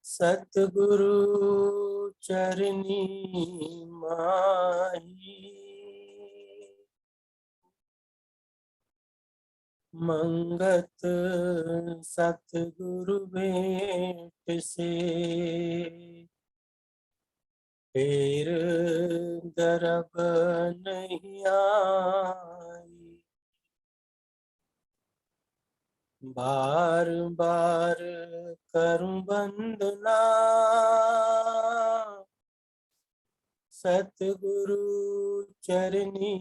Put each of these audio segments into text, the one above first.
सतगुरु चरनी माही, मंगत सतगुरु भेंट से फिर दरब नहीं आई। बार बार करूं वंदना सतगुरु चरनी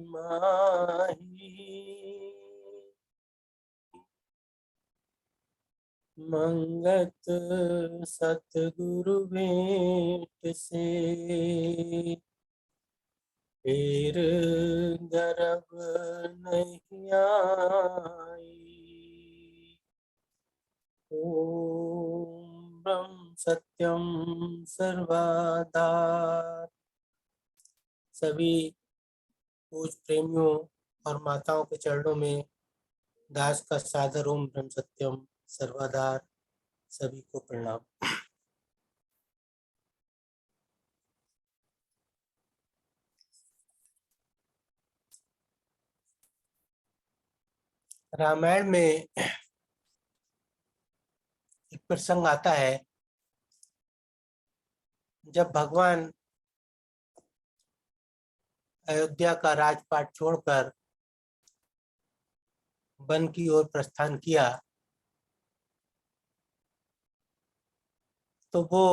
माही, मंगत सतगुरु भेंट से फिर दरब नहीं आई। ओम ब्रह्म सत्यम सर्वदा। सभी पूज प्रेमियों और माताओं के चरणों में दास का सादर ओम ब्रह्म सत्यम सर्वदा। सभी को प्रणाम। रामायण में एक प्रसंग आता है जब भगवान अयोध्या का राजपाट छोड़कर वन की ओर प्रस्थान किया तो वो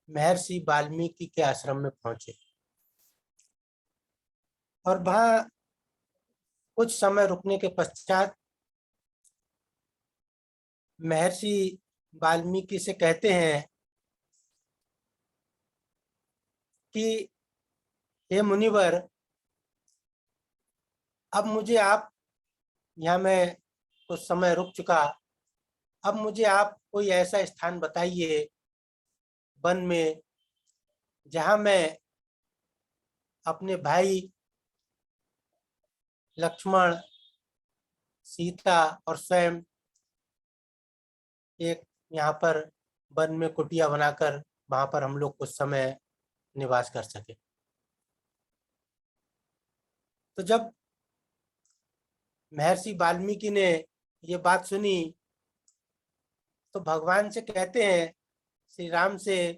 महर्षि वाल्मीकि के आश्रम में पहुंचे और वहां कुछ समय रुकने के पश्चात महर्षि वाल्मीकि से कहते हैं कि हे मुनिवर, अब मुझे आप, यहाँ मैं कुछ समय रुक चुका, अब मुझे आप कोई ऐसा स्थान बताइए वन में जहाँ मैं अपने भाई लक्ष्मण, सीता और स्वयं एक यहाँ पर वन में कुटिया बनाकर वहाँ पर हम लोग कुछ समय निवास कर सके। तो जब महर्षि वाल्मीकि ने ये बात सुनी तो भगवान से कहते हैं, श्री राम से,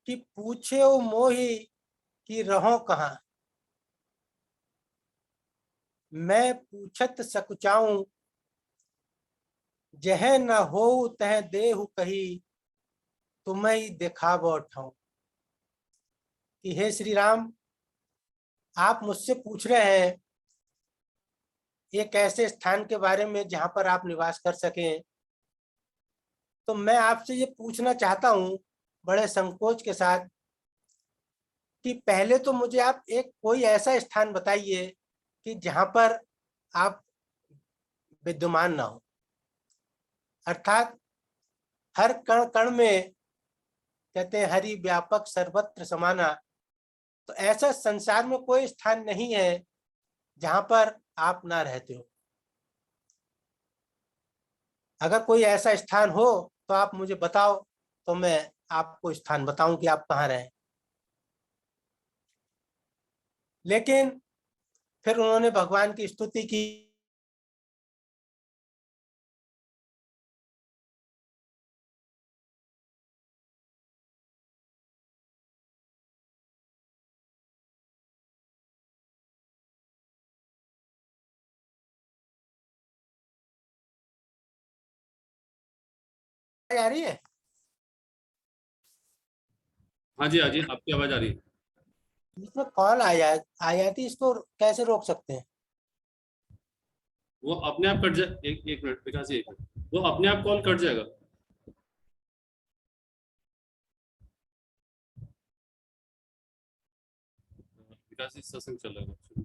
कि पूछे ओ मोहि कि रहो कहाँ, मैं पूछत सकुचाऊं, जह न हो तह देहु कही, तुम्हें ही देखा बैठाऊं। कि हे श्री राम, आप मुझसे पूछ रहे हैं एक ऐसे स्थान के बारे में जहां पर आप निवास कर सकें, तो मैं आपसे ये पूछना चाहता हूं बड़े संकोच के साथ कि पहले तो मुझे आप एक कोई ऐसा स्थान बताइए कि जहां पर आप विद्यमान ना हो, अर्थात हर कण कण में, कहते हैं हरि व्यापक सर्वत्र समाना, तो ऐसा संसार में कोई स्थान नहीं है जहां पर आप ना रहते हो। अगर कोई ऐसा स्थान हो तो आप मुझे बताओ, तो मैं आपको स्थान बताऊं कि आप कहाँ रहें। लेकिन फिर उन्होंने भगवान की स्तुति की। आ रही है? हाँ जी, हाँ जी, आपकी आवाज आ रही है। इसमें कॉल आ जाती, इसको कैसे रोक सकते हैं? वो अपने आप कट जाए। एक मिनट विकास जी, एक मिनट, वो अपने आप कॉल कट जाएगा। विकास जी सत्संग चल रहा है।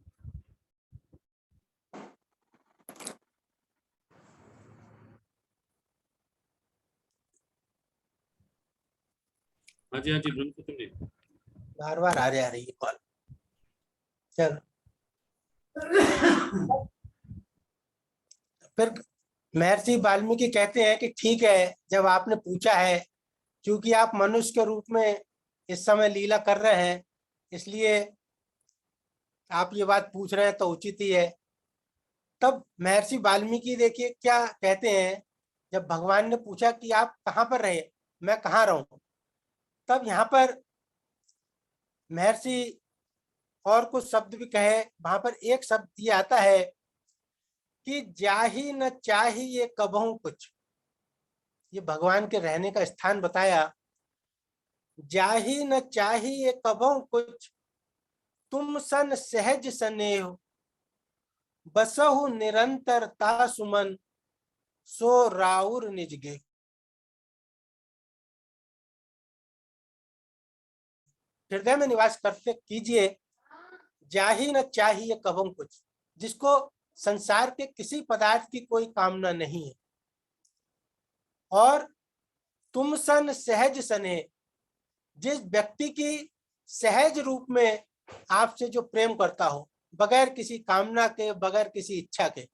हाँ जी, हाँ जी, ब्रह्मपुत्र जी। बार बार आ रही है कॉल। चल, फिर महर्षि वाल्मीकि कहते हैं कि ठीक है, जब आपने पूछा है, क्योंकि आप मनुष्य के रूप में इस समय लीला कर रहे हैं, इसलिए आप ये बात पूछ रहे हैं तो उचित ही है। तब महर्षि वाल्मीकि देखिए क्या कहते हैं, जब भगवान ने पूछा कि आप कहाँ पर रहे, मैं कहाँ रहूं, तब यहाँ पर महर्षि और कुछ शब्द भी कहे। वहां पर एक शब्द ये आता है कि जाहि न चाही ये कबहू कुछ, ये भगवान के रहने का स्थान बताया। जाहि न चाही ये कबहू कुछ, तुम सन सहज स्नेह, बसहु निरंतर तासुमन, सो राउर निजगे। हृदय में निवास करते कीजिए, जाहि न चाहिए कबहू कुछ, जिसको संसार के किसी पदार्थ की कोई कामना नहीं है। और तुम सन सहज स्नेह, जिस व्यक्ति की सहज रूप में आपसे जो प्रेम करता हो, बगैर किसी कामना के, बगैर किसी इच्छा के,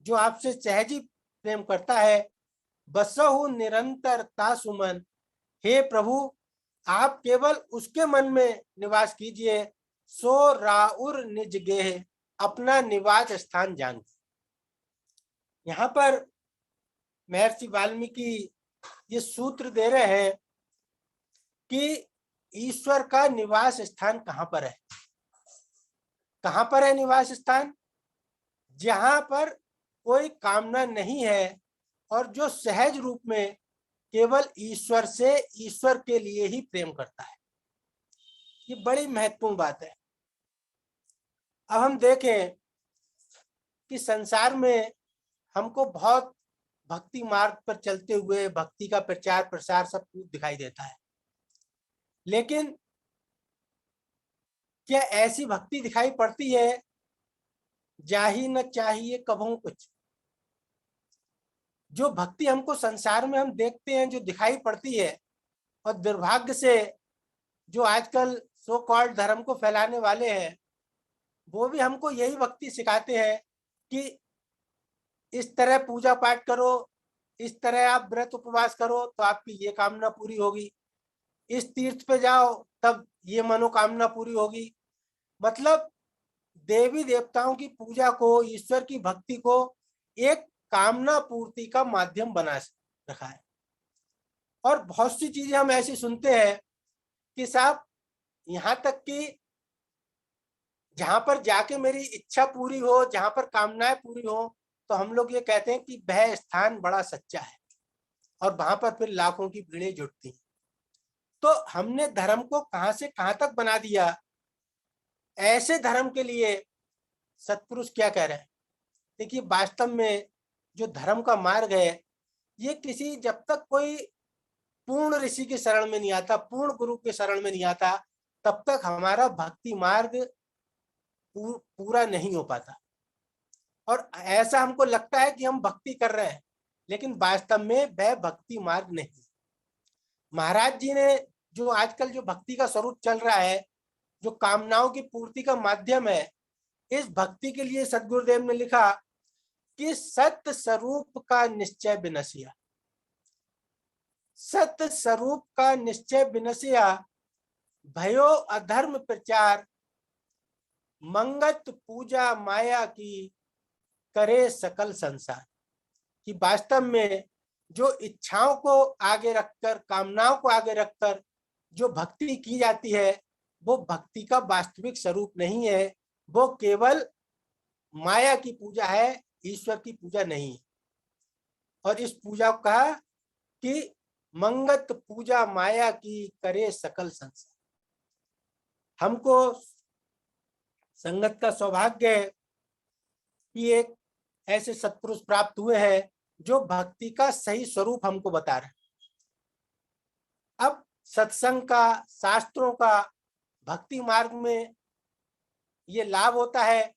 जो आपसे सहज ही प्रेम करता है, बसहु निरंतर तासुमन, हे प्रभु आप केवल उसके मन में निवास कीजिए, सो राउर निज गेह, अपना निवास स्थान जान। यहाँ पर महर्षि वाल्मीकि ये सूत्र दे रहे हैं कि ईश्वर का निवास स्थान कहाँ पर है। कहाँ पर है निवास स्थान? जहाँ पर कोई कामना नहीं है और जो सहज रूप में केवल ईश्वर से, ईश्वर के लिए ही प्रेम करता है। ये बड़ी महत्वपूर्ण बात है। अब हम देखें कि संसार में हमको बहुत भक्ति मार्ग पर चलते हुए भक्ति का प्रचार प्रसार सब कुछ दिखाई देता है, लेकिन क्या ऐसी भक्ति दिखाई पड़ती है जाहि न चाहिए कबहू कुछ? जो भक्ति हमको संसार में हम देखते हैं, जो दिखाई पड़ती है, और दुर्भाग्य से जो आजकल सो कॉल्ड धर्म को फैलाने वाले हैं, वो भी हमको यही भक्ति सिखाते हैं कि इस तरह पूजा पाठ करो, इस तरह आप व्रत उपवास करो तो आपकी ये कामना पूरी होगी, इस तीर्थ पे जाओ तब ये मनोकामना पूरी होगी। मतलब देवी देवताओं की पूजा को, ईश्वर की भक्ति को एक कामना पूर्ति का माध्यम बना रखा है। और बहुत सी चीजें हम ऐसी सुनते हैं कि साहब यहाँ तक कि जहां पर जाके मेरी इच्छा पूरी हो, जहां पर कामनाएं पूरी हो, तो हम लोग ये कहते हैं कि वह स्थान बड़ा सच्चा है, और वहां पर फिर लाखों की भीड़ें जुटती हैं। तो हमने धर्म को कहां से कहां तक बना दिया। ऐसे धर्म के लिए सत्पुरुष क्या कह रहे हैं? देखिए, वास्तव में जो धर्म का मार्ग है, ये किसी, जब तक कोई पूर्ण ऋषि के शरण में नहीं आता, पूर्ण गुरु के शरण में नहीं आता, तब तक हमारा भक्ति मार्ग पूरा नहीं हो पाता। और ऐसा हमको लगता है कि हम भक्ति कर रहे हैं, लेकिन वास्तव में वह भक्ति मार्ग नहीं। महाराज जी ने जो आजकल जो भक्ति का स्वरूप चल रहा है, जो कामनाओं की पूर्ति का माध्यम है, इस भक्ति के लिए सदगुरुदेव ने लिखा कि सत्य स्वरूप का निश्चय बिनसिया, सत्य स्वरूप का निश्चय बिनसिया, भयो अधर्म प्रचार, मंगत पूजा माया की, करे सकल संसार। कि वास्तव में जो इच्छाओं को आगे रखकर, कामनाओं को आगे रखकर जो भक्ति की जाती है, वो भक्ति का वास्तविक स्वरूप नहीं है, वो केवल माया की पूजा है, ईश्वर की पूजा नहीं है। और इस पूजा को कहा कि मंगत पूजा माया की, करे सकल संसार। हमको संगत का सौभाग्य है कि एक ऐसे सत्पुरुष प्राप्त हुए हैं जो भक्ति का सही स्वरूप हमको बता रहे हैं। अब सत्संग का, शास्त्रों का, भक्ति मार्ग में ये लाभ होता है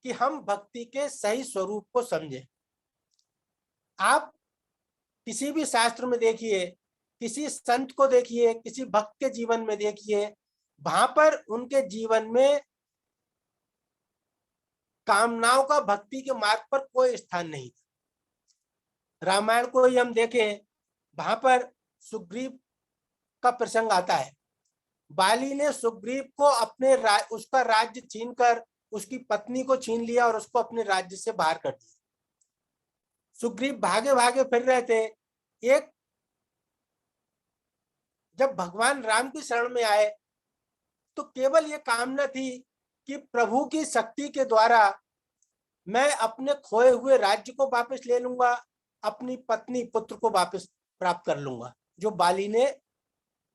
कि हम भक्ति के सही स्वरूप को समझें। आप किसी भी शास्त्र में देखिए, किसी संत को देखिए, किसी भक्त के जीवन में देखिए, वहां पर उनके जीवन में कामनाओं का भक्ति के मार्ग पर कोई स्थान नहीं था। रामायण को ही हम देखें, वहां पर सुग्रीव का प्रसंग आता है। बाली ने सुग्रीव को अपने उसका राज्य छीनकर उसकी पत्नी को छीन लिया और उसको अपने राज्य से बाहर कर दिया। सुग्रीव भागे भागे फिर रहे थे। एक जब भगवान राम की शरण में आए तो केवल ये कामना थी कि प्रभु की शक्ति के द्वारा मैं अपने खोए हुए राज्य को वापस ले लूंगा, अपनी पत्नी पुत्र को वापस प्राप्त कर लूंगा, जो बाली ने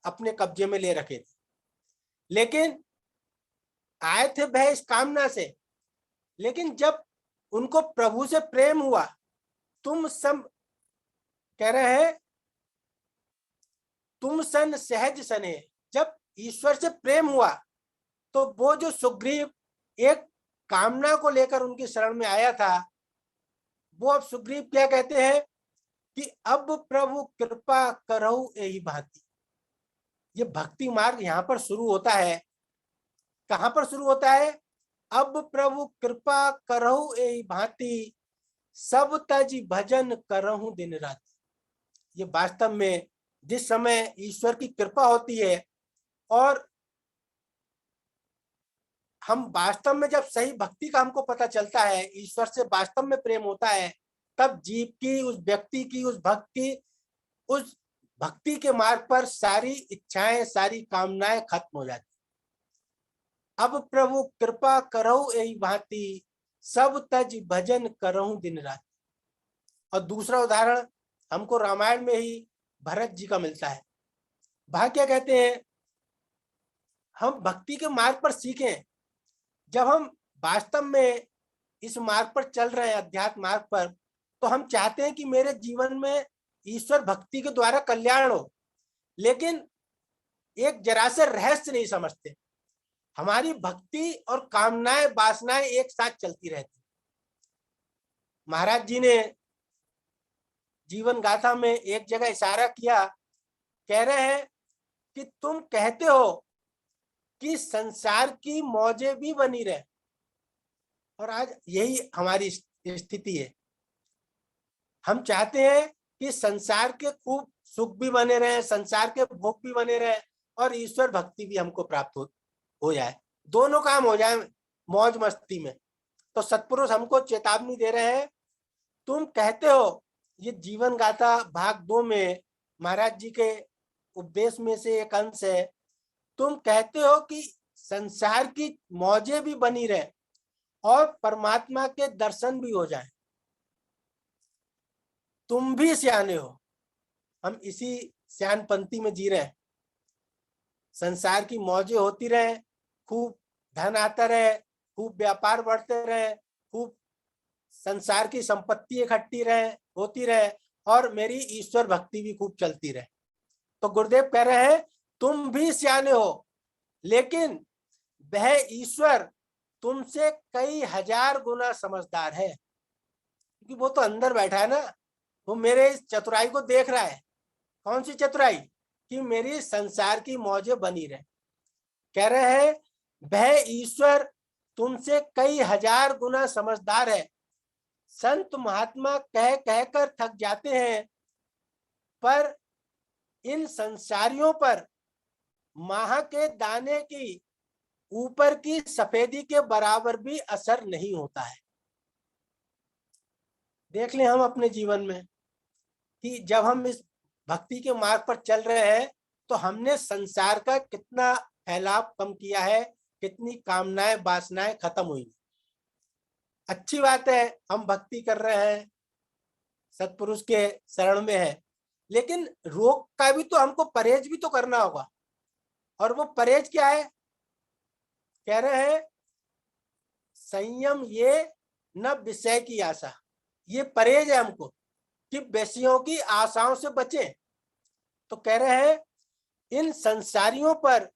अपने कब्जे में ले रखे थे। लेकिन आए थे वह इस कामना से, लेकिन जब उनको प्रभु से प्रेम हुआ, तुम सब कह रहे हैं तुम सन सहज सने, जब ईश्वर से प्रेम हुआ तो वो जो सुग्रीव एक कामना को लेकर उनकी शरण में आया था, वो अब सुग्रीव क्या कहते हैं कि अब प्रभु कृपा करहु एहि भांति। ये भक्ति मार्ग यहाँ पर शुरू होता है। कहाँ पर शुरू होता है? अब प्रभु कृपा करहु एहि भांति, सब तज भजन करहु दिन राति। ये वास्तव में जिस समय ईश्वर की कृपा होती है और हम वास्तव में जब सही भक्ति का हमको पता चलता है, ईश्वर से वास्तव में प्रेम होता है, तब जीव की, उस व्यक्ति की, उस भक्ति के मार्ग पर सारी इच्छाएं, सारी कामनाएं खत्म हो जाती। अब प्रभु कृपा करहु एहि भांति, सब तज भजन करहु दिन रात। और दूसरा उदाहरण हमको रामायण में ही भरत जी का मिलता है। वह क्या कहते हैं, हम भक्ति के मार्ग पर सीखें। जब हम वास्तव में इस मार्ग पर चल रहे हैं, अध्यात्म मार्ग पर, तो हम चाहते हैं कि मेरे जीवन में ईश्वर भक्ति के द्वारा कल्याण हो, लेकिन एक जरा से रहस्य नहीं समझते। हमारी भक्ति और कामनाएं, वासनाएं एक साथ चलती रहती। महाराज जी ने जीवन गाथा में एक जगह इशारा किया, कह रहे हैं कि तुम कहते हो कि संसार की मौजें भी बनी रहे, और आज यही हमारी स्थिति है। हम चाहते हैं कि संसार के खूब सुख भी बने रहे, संसार के भोग भी बने रहे, और ईश्वर भक्ति भी हमको प्राप्त हो जाए, दोनों काम हो जाए मौज मस्ती में। तो सतपुरुष हमको चेतावनी दे रहे हैं, तुम कहते हो, ये जीवन गाथा भाग 2 में महाराज जी के उपदेश में से एक अंश है, तुम कहते हो कि संसार की मौजें भी बनी रहे और परमात्मा के दर्शन भी हो जाए, तुम भी सियाने हो। हम इसी सियानपंथी में जी रहे हैं। संसार की मौजें होती रहे, खूब धन आता रहे, खूब व्यापार बढ़ते रहे, खूब संसार की संपत्ति इकट्ठी रहे, होती रहे, और मेरी ईश्वर भक्ति भी खूब चलती रहे। तो गुरुदेव कह रहे हैं, तुम भी सियाने हो, लेकिन वह ईश्वर तुमसे कई हजार गुना समझदार है, क्योंकि वो तो अंदर बैठा है ना, वो मेरे इस चतुराई को देख रहा है। कौन सी चतुराई? कि मेरी संसार की मौजें बनी रहे। कह रहे हैं, वह ईश्वर तुमसे कई हजार गुना समझदार है। संत महात्मा कह कहकर थक जाते हैं, पर इन संसारियों पर माह के दाने की ऊपर की सफेदी के बराबर भी असर नहीं होता है। देख लें हम अपने जीवन में कि जब हम इस भक्ति के मार्ग पर चल रहे हैं, तो हमने संसार का कितना फैलाव कम किया है, कितनी कामनाएं, वासनाएं खत्म हुई। अच्छी बात है, हम भक्ति कर रहे हैं, सतपुरुष के शरण में है, लेकिन रोग का भी तो हमको परहेज भी तो करना होगा। और वो परहेज क्या है? कह रहे हैं, संयम ये न विषय की आशा। ये परहेज है हमको कि विषयों की आशाओं से बचें। तो कह रहे हैं, इन संसारियों पर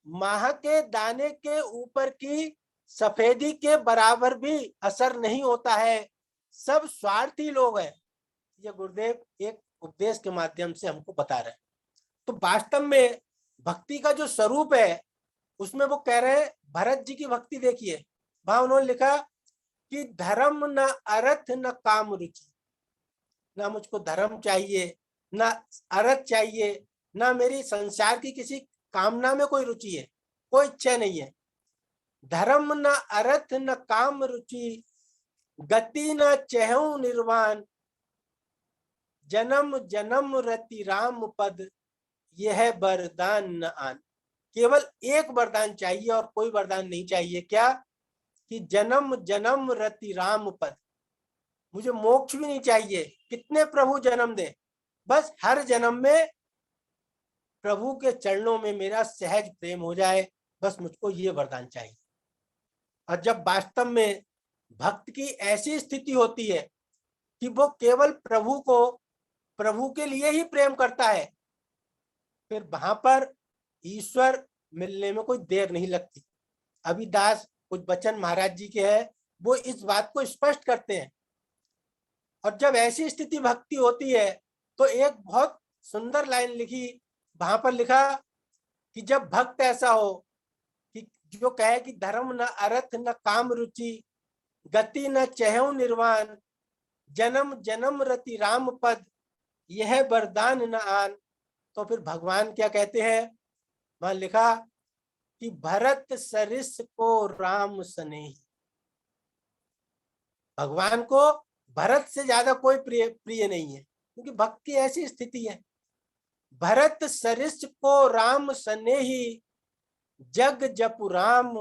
माह के दाने के ऊपर की सफेदी के बराबर भी असर नहीं होता है, सब स्वार्थी लोग हैं। ये गुरुदेव एक उपदेश के माध्यम से हमको बता रहे हैं। तो वास्तव में भक्ति का जो स्वरूप है, उसमें वो कह रहे हैं, भरत जी की भक्ति देखिए, वहां उन्होंने लिखा कि धर्म न अर्थ न काम रुचि, ना मुझको धर्म चाहिए, ना अर्थ चाहिए, ना मेरी संसार की किसी कामना में कोई रुचि है, कोई इच्छा नहीं है। धर्म न अर्थ न काम रुचि, गति न चहु निर्वाण, जन्म जन्म रति राम पद, यह वरदान न आन। केवल एक वरदान चाहिए और कोई वरदान नहीं चाहिए। क्या? कि जन्म जन्म रति राम पद। मुझे मोक्ष भी नहीं चाहिए, कितने प्रभु जन्म दे, बस हर जन्म में प्रभु के चरणों में मेरा सहज प्रेम हो जाए, बस मुझको ये वरदान चाहिए। और जब वास्तव में भक्त की ऐसी स्थिति होती है कि वो केवल प्रभु को, प्रभु के लिए ही प्रेम करता है, फिर वहां पर ईश्वर मिलने में कोई देर नहीं लगती। अभी दास कुछ वचन महाराज जी के हैं, वो इस बात को स्पष्ट करते हैं। और जब ऐसी स्थिति भक्ति होती है तो एक बहुत सुंदर लाइन लिखी, वहां पर लिखा कि जब भक्त ऐसा हो कि जो कहे कि धर्म न अर्थ न काम रुचि, गति न चहु निर्वाण, जन्म जन्म रति राम पद, यह वरदान न आन, तो फिर भगवान क्या कहते हैं? वहां लिखा कि भरत सरिस को राम स्नेही। भगवान को भरत से ज्यादा कोई प्रिय नहीं है, क्योंकि भक्त की ऐसी स्थिति है। भरत सरिस को राम स्नेही, जग जप राम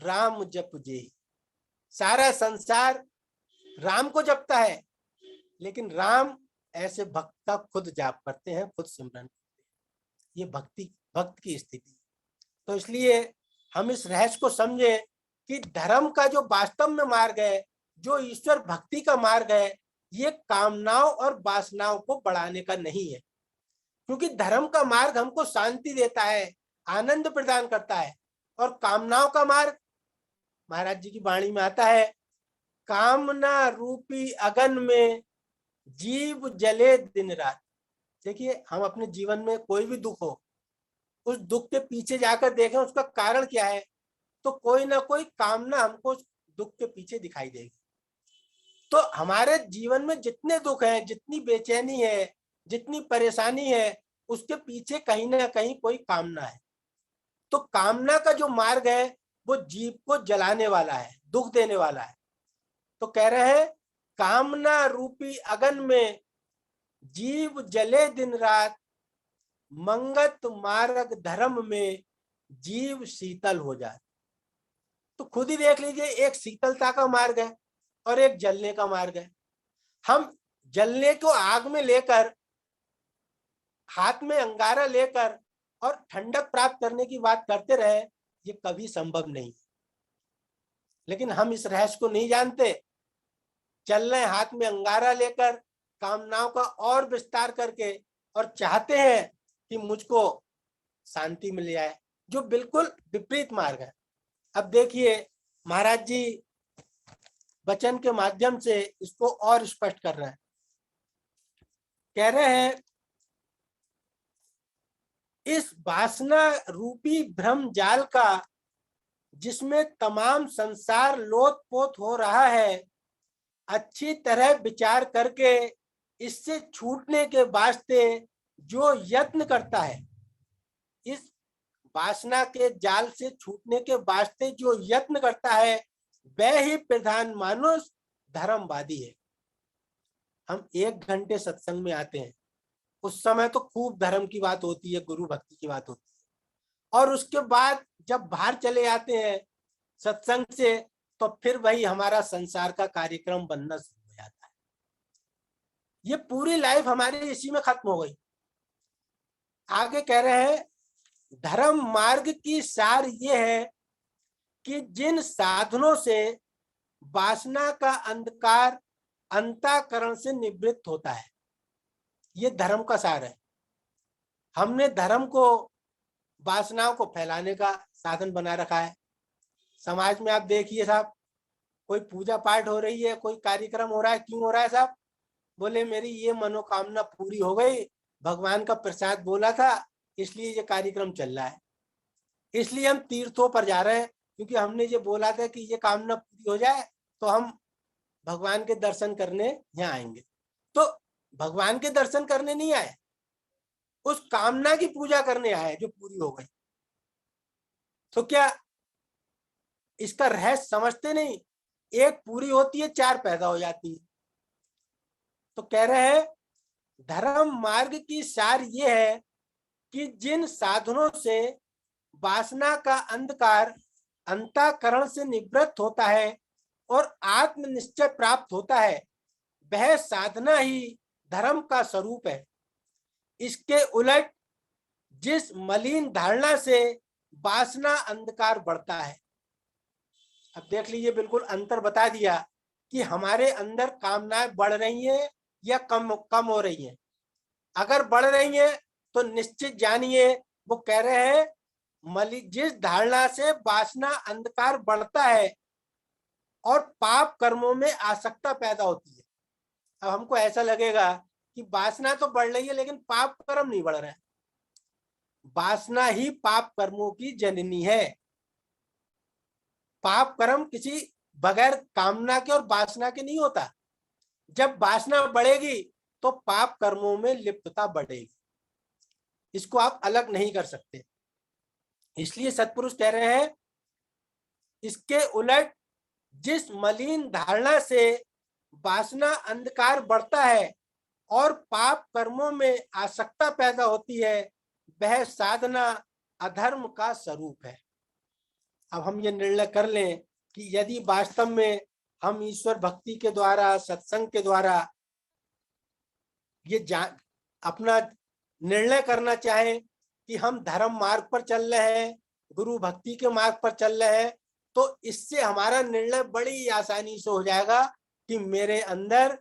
राम जप जेहि। सारा संसार राम को जपता है, लेकिन राम ऐसे भक्त का खुद जाप करते हैं, खुद सिमरन करते हैं। ये भक्त की स्थिति। तो इसलिए हम इस रहस्य को समझे कि धर्म का जो वास्तव में मार्ग है, जो ईश्वर भक्ति का मार्ग है, ये कामनाओं और वासनाओं को बढ़ाने का नहीं है। क्योंकि धर्म का मार्ग हमको शांति देता है, आनंद प्रदान करता है, और कामनाओं का मार्ग महाराज जी की वाणी में आता है, कामना रूपी अगन में जीव जले दिन रात। देखिए, हम अपने जीवन में कोई भी दुख हो, उस दुख के पीछे जाकर देखें उसका कारण क्या है, तो कोई ना कोई कामना हमको दुख के पीछे दिखाई देगी। तो हमारे जीवन में जितने दुख हैं, जितनी बेचैनी है, जितनी परेशानी है, उसके पीछे कहीं ना कहीं कोई कामना है। तो कामना का जो मार्ग है वो जीव को जलाने वाला है, दुख देने वाला है। तो कह रहे हैं, कामना रूपी अगन में जीव जले दिन रात, मंगत मार्ग धर्म में जीव शीतल हो जाए। तो खुद ही देख लीजिए, एक शीतलता का मार्ग है और एक जलने का मार्ग है। हम जलने को आग में लेकर, हाथ में अंगारा लेकर और ठंडक प्राप्त करने की बात करते रहे, ये कभी संभव नहीं। लेकिन हम इस रहस्य को नहीं जानते, चल रहे हाथ में अंगारा लेकर, कामनाओं का और विस्तार करके, और चाहते हैं कि मुझको शांति मिल जाए, जो बिल्कुल विपरीत मार्ग है। अब देखिए, महाराज जी वचन के माध्यम से इसको और स्पष्ट कर रहे हैं। कह रहे हैं, इस वासना रूपी भ्रम जाल का, जिसमें तमाम संसार लोथ-पोथ हो रहा है, अच्छी तरह विचार करके इससे छूटने के वास्ते जो यत्न करता है, इस वासना के जाल से छूटने के वास्ते जो यत्न करता है, वह ही प्रधान मानुष धर्मवादी है। हम 1 घंटे सत्संग में आते हैं, उस समय तो खूब धर्म की बात होती है, गुरु भक्ति की बात होती है, और उसके बाद जब बाहर चले आते हैं सत्संग से, तो फिर वही हमारा संसार का कार्यक्रम बनना शुरू हो जाता है। ये पूरी लाइफ हमारी इसी में खत्म हो गई। आगे कह रहे हैं, धर्म मार्ग की सार ये है कि जिन साधनों से वासना का अंधकार अंतःकरण से निवृत्त होता है, ये धर्म का सार है। हमने धर्म को वासनाओं को फैलाने का साधन बना रखा है। समाज में आप देखिए साहब, कोई पूजा पाठ हो रही है, कोई कार्यक्रम हो रहा है, क्यों हो रहा है साहब? बोले मेरी ये मनोकामना पूरी हो गई, भगवान का प्रसाद बोला था, इसलिए ये कार्यक्रम चल रहा है। इसलिए हम तीर्थों पर जा रहे हैं, क्योंकि हमने ये बोला था कि ये कामना पूरी हो जाए तो हम भगवान के दर्शन करने यहाँ आएंगे। तो भगवान के दर्शन करने नहीं आए, उस कामना की पूजा करने आए जो पूरी हो गई। तो क्या इसका रहस्य समझते नहीं? एक पूरी होती है, चार पैदा हो जाती है। तो कह रहे हैं धर्म मार्ग की सार ये है कि जिन साधनों से वासना का अंधकार अंतःकरण से निवृत्त होता है और आत्म निश्चय प्राप्त होता है, वह साधना ही धर्म का स्वरूप है। इसके उलट जिस मलिन धारणा से वासना अंधकार बढ़ता है, अब देख लीजिए, बिल्कुल अंतर बता दिया कि हमारे अंदर कामनाएं बढ़ रही हैं या कम हो रही हैं। अगर बढ़ रही हैं तो निश्चित जानिए वो कह रहे हैं जिस धारणा से वासना अंधकार बढ़ता है और पाप कर्मों में आसक्ता पैदा होती है। अब हमको ऐसा लगेगा कि वासना तो बढ़ रही है लेकिन पाप कर्म नहीं बढ़ रहा है। वासना ही पाप कर्मों की जननी है। पाप कर्म किसी बगैर कामना के और वासना के नहीं होता। जब वासना बढ़ेगी तो पाप कर्मों में लिप्तता बढ़ेगी, इसको आप अलग नहीं कर सकते। इसलिए सत्पुरुष कह रहे हैं इसके उलट जिस मलिन धारणा से वासना अंधकार बढ़ता है और पाप कर्मों में आसक्ता पैदा होती है, वह साधना अधर्म का स्वरूप है। अब हम ये निर्णय कर लें कि यदि वास्तव में हम ईश्वर भक्ति के द्वारा, सत्संग के द्वारा ये अपना निर्णय करना चाहें कि हम धर्म मार्ग पर चल रहे हैं, गुरु भक्ति के मार्ग पर चल रहे हैं, तो इससे हमारा निर्णय बड़ी आसानी से हो जाएगा कि मेरे अंदर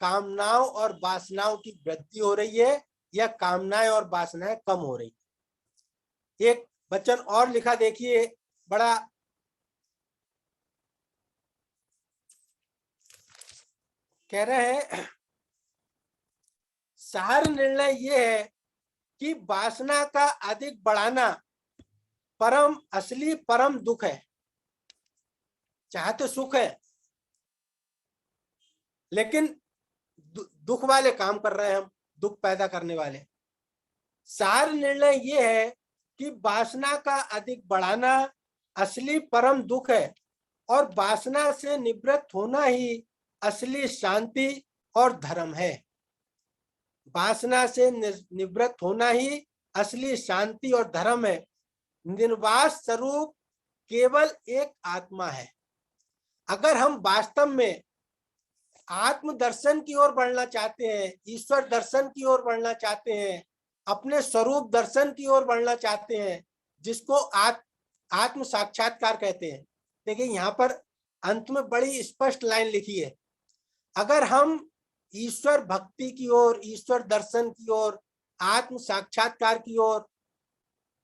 कामनाओं और वासनाओं की वृद्धि हो रही है या कामनाएं और वासनाएं कम हो रही है। एक वचन और लिखा देखिए, बड़ा कह रहे हैं सार निर्णय ये है कि वासना का अधिक बढ़ाना असली परम दुख है। चाहते सुख है लेकिन दुख वाले काम कर रहे हैं हम, दुख पैदा करने वाले। सार निर्णय ये है कि वासना का अधिक बढ़ाना असली परम दुख है और वासना से निवृत्त होना ही असली शांति और धर्म है। वासना से निवृत्त होना ही असली शांति और धर्म है। निर्वास स्वरूप केवल एक आत्मा है। अगर हम वास्तव में आत्म दर्शन की ओर बढ़ना चाहते हैं, ईश्वर दर्शन की ओर बढ़ना चाहते हैं, अपने स्वरूप दर्शन की ओर बढ़ना चाहते हैं, जिसको आत्म साक्षात्कार कहते हैं। देखिए यहाँ पर अंत में बड़ी स्पष्ट लाइन लिखी है, अगर हम ईश्वर भक्ति की ओर, ईश्वर दर्शन की ओर, आत्म साक्षात्कार की ओर,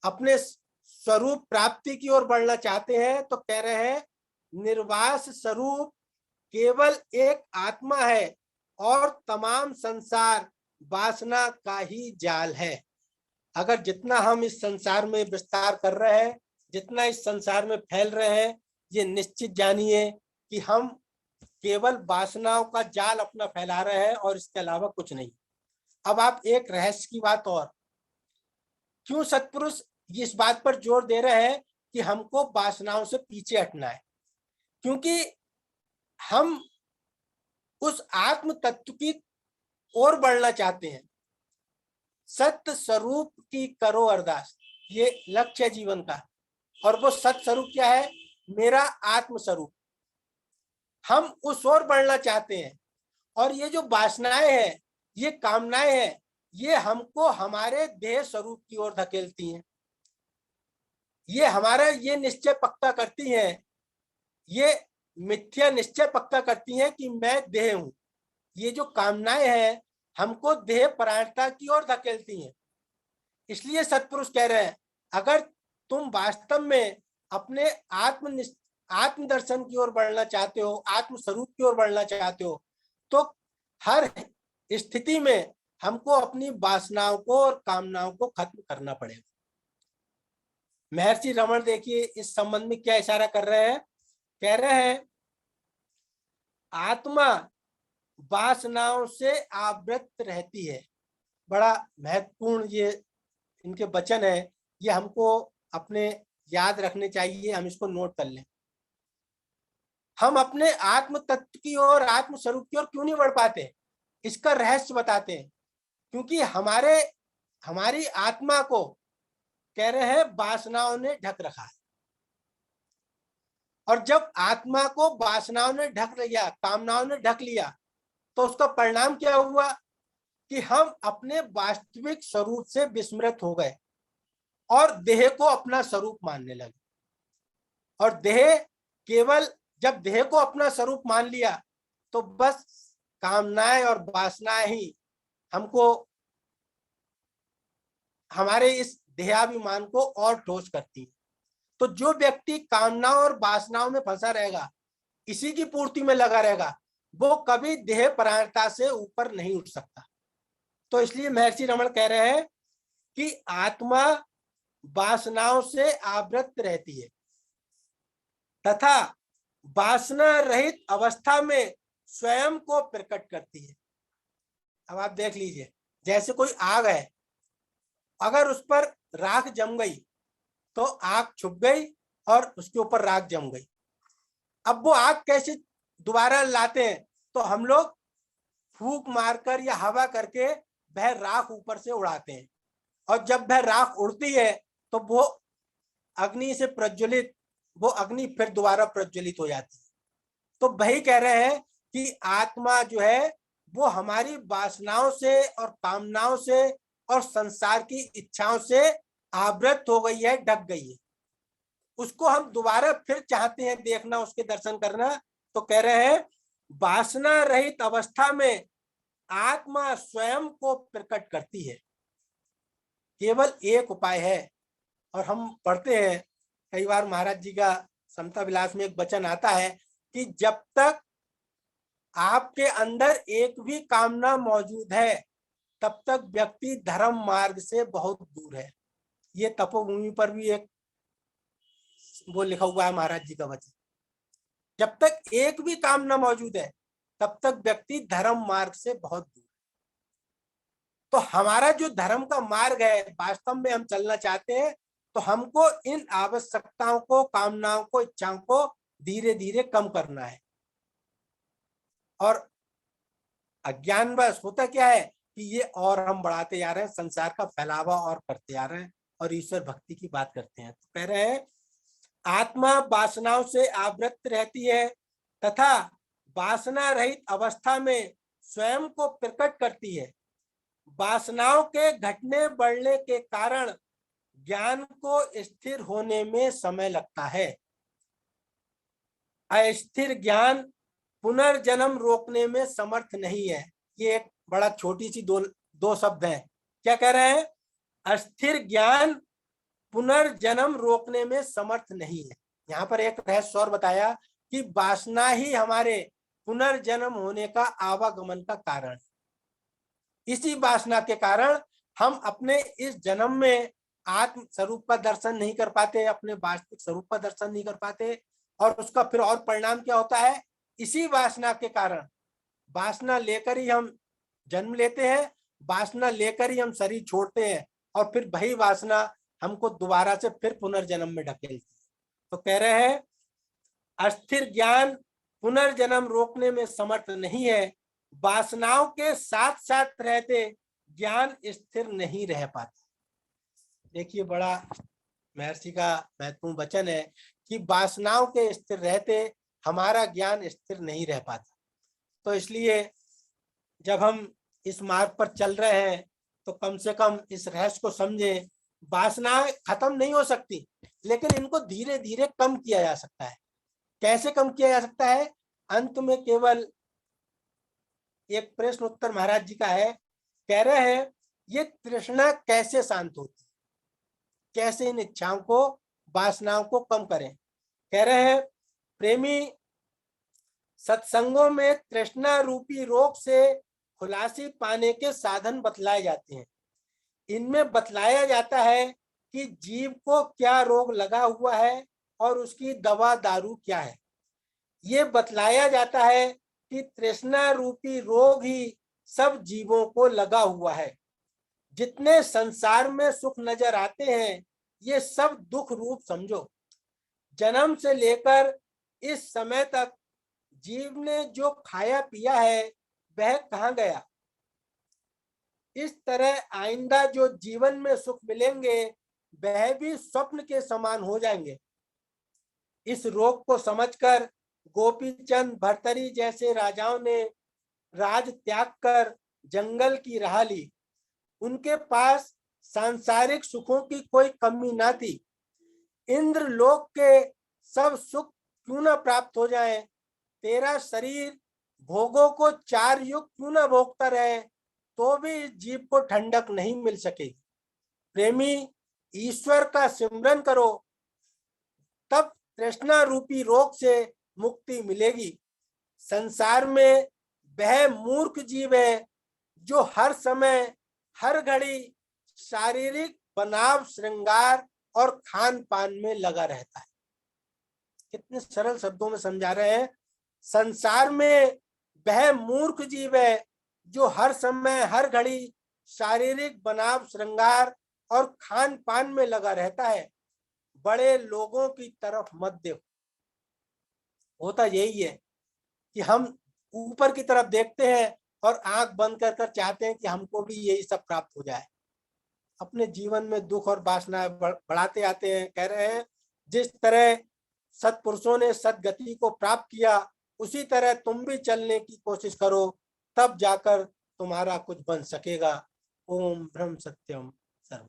अपने स्वरूप प्राप्ति की ओर बढ़ना चाहते हैं, तो कह रहे हैं निर्वास स्वरूप केवल एक आत्मा है और तमाम संसार वासना का ही जाल है। अगर जितना हम इस संसार में विस्तार कर रहे हैं, जितना इस संसार में फैल रहे हैं, ये निश्चित जानिए कि हम केवल वासनाओं का जाल अपना फैला रहे हैं और इसके अलावा कुछ नहीं। अब आप एक रहस्य की बात और, क्यों सत्पुरुष इस बात पर जोर दे रहे हैं कि हमको वासनाओं से पीछे हटना है? क्योंकि हम उस आत्म तत्व की ओर बढ़ना चाहते हैं। सत्य स्वरूप की करो अरदास, ये लक्ष्य है जीवन का। और वो सत्य स्वरूप क्या है? मेरा आत्म स्वरूप। हम उस ओर बढ़ना चाहते हैं और ये जो वासनाएं हैं, ये कामनाएं हैं, ये हमको हमारे देह स्वरूप की ओर धकेलती हैं। ये हमारा ये निश्चय पक्का करती हैं, ये मिथ्या निश्चय पक्का करती हैं कि मैं देह हूं। ये जो कामनाएं हैं हमको देह परायणता की ओर धकेलती हैं। इसलिए सत्पुरुष कह रहे हैं अगर तुम वास्तव में अपने आत्म दर्शन की ओर बढ़ना चाहते हो, आत्म स्वरूप की ओर बढ़ना चाहते हो, तो हर स्थिति में हमको अपनी वासनाओं को और कामनाओं को खत्म करना पड़ेगा। महर्षि रमण देखिए इस संबंध में क्या इशारा कर रहे हैं, कह रहे हैं आत्मा वासनाओं से आवृत रहती है। बड़ा महत्वपूर्ण ये इनके वचन है, ये हमको अपने याद रखने चाहिए, हम इसको नोट कर लें। हम अपने आत्म तत्व की ओर, आत्म स्वरूप की ओर क्यों नहीं बढ़ पाते, इसका रहस्य बताते हैं। क्योंकि हमारी आत्मा को कह रहे हैं वासनाओं ने ढक रखा है, और जब आत्मा को वासनाओं ने ढक लिया, कामनाओं ने ढक लिया, तो उसका परिणाम क्या हुआ कि हम अपने वास्तविक स्वरूप से विस्मृत हो गए और देह को अपना स्वरूप मानने लगे। और जब देह को अपना स्वरूप मान लिया तो बस कामनाएं और वासनाएं ही हमको, हमारे इस देहाभिमान को और ठोस करती है। तो जो व्यक्ति कामनाओं और वासनाओं में फंसा रहेगा, इसी की पूर्ति में लगा रहेगा, वो कभी देह परायणता से ऊपर नहीं उठ सकता। तो इसलिए महर्षि रमण कह रहे हैं कि आत्मा वासनाओं से आवृत रहती है तथा वासना रहित अवस्था में स्वयं को प्रकट करती है। अब आप देख लीजिए, जैसे कोई आग है, अगर उस पर राख जम गई तो आग छुप गई और उसके ऊपर राख जम गई। अब वो आग कैसे दोबारा लाते हैं, तो हम लोग फूंक मारकर या हवा करके वह राख ऊपर से उड़ाते हैं, और जब वह राख उड़ती है तो वो अग्नि से प्रज्वलित, वो अग्नि फिर दोबारा प्रज्वलित हो जाती है। तो वही कह रहे हैं कि आत्मा जो है वो हमारी वासनाओं से और कामनाओं से और संसार की इच्छाओं से आवृत हो गई है, ढक गई है। उसको हम दोबारा फिर चाहते हैं देखना, उसके दर्शन करना। तो कह रहे हैं वासना रहित अवस्था में आत्मा स्वयं को प्रकट करती है। केवल एक उपाय है, और हम पढ़ते हैं कई बार, महाराज जी का समता विलास में एक वचन आता है कि जब तक आपके अंदर एक भी कामना मौजूद है तब तक व्यक्ति धर्म मार्ग से बहुत दूर है। ये तपोभूमि पर भी एक वो लिखा हुआ है महाराज जी का वचन। जब तक एक भी कामना मौजूद है तब तक व्यक्ति धर्म मार्ग से बहुत दूर। तो हमारा जो धर्म का मार्ग है, वास्तव में हम चलना चाहते हैं, तो हमको इन आवश्यकताओं को, कामनाओं को, इच्छाओं को धीरे धीरे कम करना है। और अज्ञानवश होता क्या है कि ये और हम बढ़ाते जा रहे हैं, संसार का फैलावा और करते जा रहे हैं, और ईश्वर भक्ति की बात करते हैं। तो कह रहे हैं आत्मा वासनाओं से आवृत रहती है तथा वासना रहित अवस्था में स्वयं को प्रकट करती है। वासनाओं के घटने बढ़ने के कारण ज्ञान को स्थिर होने में समय लगता है। अस्थिर ज्ञान पुनर्जन्म रोकने में समर्थ नहीं है। ये एक बड़ा छोटी सी दो शब्द हैं। क्या कह रहे हैं? अस्थिर ज्ञान पुनर्जन्म रोकने में समर्थ नहीं है। यहाँ पर एक रहस्य और बताया कि वासना ही हमारे पुनर्जन्म होने का आवागमन का कारण। इसी वासना के कारण हम अपने इस जन्म में आत्म स्वरूप का दर्शन नहीं कर पाते, अपने वास्तविक स्वरूप का दर्शन नहीं कर पाते, और उसका फिर और परिणाम क्या होता है? इसी वासना के कारण, वासना लेकर ही हम जन्म लेते हैं, वासना लेकर ही हम शरीर छोड़ते हैं, और फिर वही वासना हमको दोबारा से फिर पुनर्जन्म में ढकेलती है। तो कह रहे हैं अस्थिर ज्ञान पुनर्जन्म रोकने में समर्थ नहीं है। वासनाओं के साथ साथ रहते ज्ञान स्थिर नहीं रह पाता। देखिए, बड़ा महर्षि का महत्वपूर्ण वचन है कि वासनाओं के स्थिर रहते हमारा ज्ञान स्थिर नहीं रह पाता। तो इसलिए जब हम इस मार्ग पर चल रहे हैं तो कम से कम इस रहस्य को समझें। वासनाएं खत्म नहीं हो सकती, लेकिन इनको धीरे धीरे कम किया जा सकता है। कैसे कम किया जा सकता है? अंत में केवल एक प्रश्न उत्तर महाराज जी का है। कह रहे हैं ये तृष्णा कैसे शांत होती, कैसे इन इच्छाओं को, वासनाओं को कम करें। कह रहे हैं प्रेमी सत्संगों में तृष्णा रूपी रोग से खुलासी पाने के साधन बतलाए जाते हैं। इनमें बतलाया जाता है कि जीव को क्या रोग लगा हुआ है और उसकी दवा दारू क्या है। ये बतलाया जाता है कि तृष्णा रूपी रोग ही सब जीवों को लगा हुआ है। जितने संसार में सुख नजर आते हैं ये सब दुख रूप समझो। जन्म से लेकर इस समय तक जीव ने जो खाया पिया है वह कहाँ गया। इस तरह आइंदा जो जीवन में सुख मिलेंगे वह भी स्वप्न के समान हो जाएंगे। इस रोग को समझकर गोपीचंद भर्तरी जैसे राजाओं ने राज त्याग कर जंगल की राह ली। उनके पास सांसारिक सुखों की कोई कमी ना थी। इंद्र लोक के सब सुख क्यों न प्राप्त हो जाए, तेरा शरीर भोगों को 4 युग क्यों न भोगता रहे, तो भी इस जीव को ठंडक नहीं मिल सकेगी। प्रेमी ईश्वर का सिमरन करो, तब तृष्णा रूपी रोग से मुक्ति मिलेगी। संसार में वह मूर्ख जीव है जो हर समय हर घड़ी शारीरिक बनाव श्रृंगार और खान पान में लगा रहता है। कितने सरल शब्दों में समझा रहे हैं। संसार में वह मूर्ख जीव है जो हर समय हर घड़ी शारीरिक बनाव श्रृंगार और खान पान में लगा रहता है। बड़े लोगों की तरफ मत देखो। होता यही है कि हम ऊपर की तरफ देखते हैं और आंख बंद कर कर चाहते हैं कि हमको भी यही सब प्राप्त हो जाए। अपने जीवन में दुख और वासनाएं बढ़ाते आते हैं। कह रहे हैं जिस तरह सत्पुरुषों ने सदगति को प्राप्त किया उसी तरह तुम भी चलने की कोशिश करो, तब जाकर तुम्हारा कुछ बन सकेगा। ओम ब्रह्म सत्यम सर्वम।